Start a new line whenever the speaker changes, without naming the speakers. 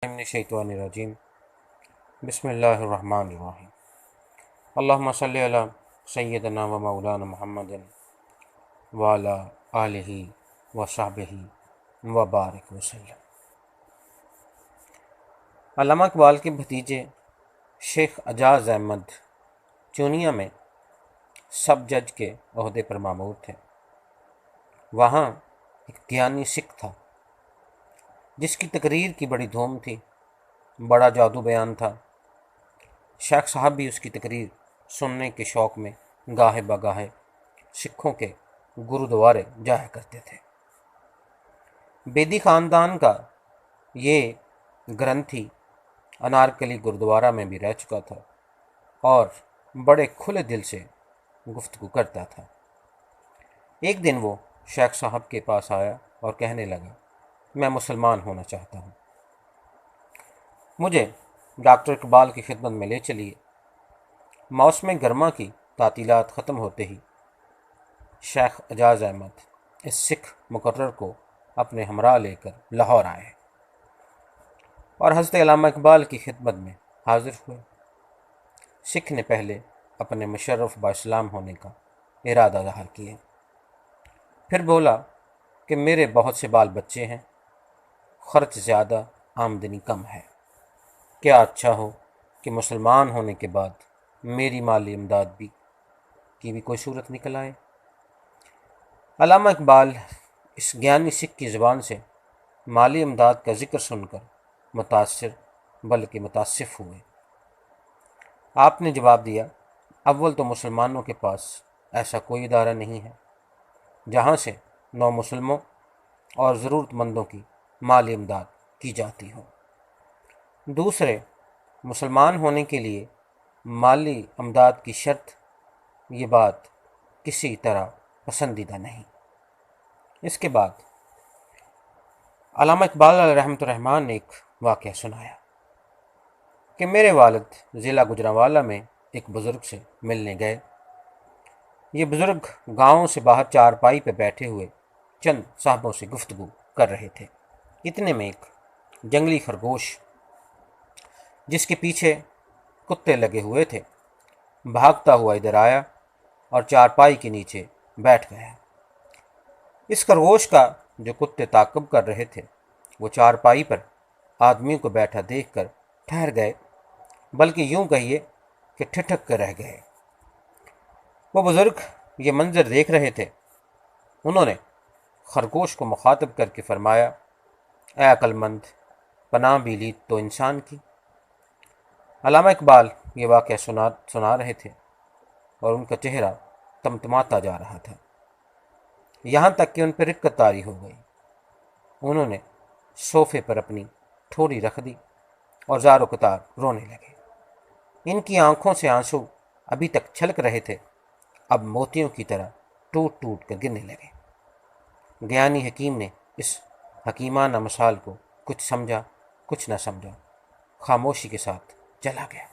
من الشیطان الرجیم بسم اللہ الرحمن الرحیم اللہم صلی علی سیدنا و مولانا محمد وعلی آلہ و صحبہ و بارک وسلم۔ علامہ اقبال کے بھتیجے شیخ اعجاز احمد چونیا میں سب جج کے عہدے پر مامور تھے۔ وہاں ایک گیانی سکھ تھا جس کی تقریر کی بڑی دھوم تھی، بڑا جادو بیان تھا۔ شیخ صاحب بھی اس کی تقریر سننے کے شوق میں گاہے بگاہے سکھوں کے گرودوارے جایا کرتے تھے۔ بیدی خاندان کا یہ گرنتھی انارکلی گرودوارہ میں بھی رہ چکا تھا اور بڑے کھلے دل سے گفتگو کرتا تھا۔ ایک دن وہ شیخ صاحب کے پاس آیا اور کہنے لگا، میں مسلمان ہونا چاہتا ہوں، مجھے ڈاکٹر اقبال کی خدمت میں لے چلیے۔ موسم گرما کی تعطیلات ختم ہوتے ہی شیخ اعجاز احمد اس سکھ مقرر کو اپنے ہمراہ لے کر لاہور آئے اور حضرت علامہ اقبال کی خدمت میں حاضر ہوئے۔ سکھ نے پہلے اپنے مشرف با اسلام ہونے کا ارادہ ظاہر کیا، پھر بولا کہ میرے بہت سے بال بچے ہیں، خرچ زیادہ آمدنی کم ہے، کیا اچھا ہو کہ مسلمان ہونے کے بعد میری مالی امداد کی بھی کوئی صورت نکل آئے۔ علامہ اقبال اس گیانی سکھ کی زبان سے مالی امداد کا ذکر سن کر متاثر بلکہ متاسف ہوئے۔ آپ نے جواب دیا، اول تو مسلمانوں کے پاس ایسا کوئی ادارہ نہیں ہے جہاں سے نو مسلموں اور ضرورت مندوں کی مالی امداد کی جاتی ہو۔ دوسرے، مسلمان ہونے کے لیے مالی امداد کی شرط، یہ بات کسی طرح پسندیدہ نہیں۔ اس کے بعد علامہ اقبال علیہ رحمۃ الرحمن نے ایک واقعہ سنایا کہ میرے والد ضلع گوجرانوالہ میں ایک بزرگ سے ملنے گئے۔ یہ بزرگ گاؤں سے باہر چارپائی پہ بیٹھے ہوئے چند صاحبوں سے گفتگو کر رہے تھے۔ اتنے میں ایک جنگلی خرگوش جس کے پیچھے کتے لگے ہوئے تھے بھاگتا ہوا ادھر آیا اور چارپائی کے نیچے بیٹھ گیا۔ اس خرگوش کا جو کتے تعقب کر رہے تھے وہ چارپائی پر آدمیوں کو بیٹھا دیکھ کر ٹھہر گئے، بلکہ یوں کہیے کہ ٹھٹک کر رہ گئے۔ وہ بزرگ یہ منظر دیکھ رہے تھے۔ انہوں نے خرگوش کو مخاطب کر کے فرمایا، اے عقل مند، پناہ بھی لی تو انسان کی۔ علامہ اقبال یہ واقعہ سنا رہے تھے اور ان کا چہرہ تمتماتا جا رہا تھا، یہاں تک کہ ان پہ رقت طاری ہو گئی۔ انہوں نے صوفے پر اپنی ٹھوڑی رکھ دی اور زار و قطار رونے لگے۔ ان کی آنکھوں سے آنسو ابھی تک چھلک رہے تھے، اب موتیوں کی طرح ٹوٹ ٹوٹ کر گرنے لگے۔ گیانی حکیم نے اس حکیمانہ مثال کو کچھ سمجھا کچھ نہ سمجھا، خاموشی کے ساتھ چلا گیا۔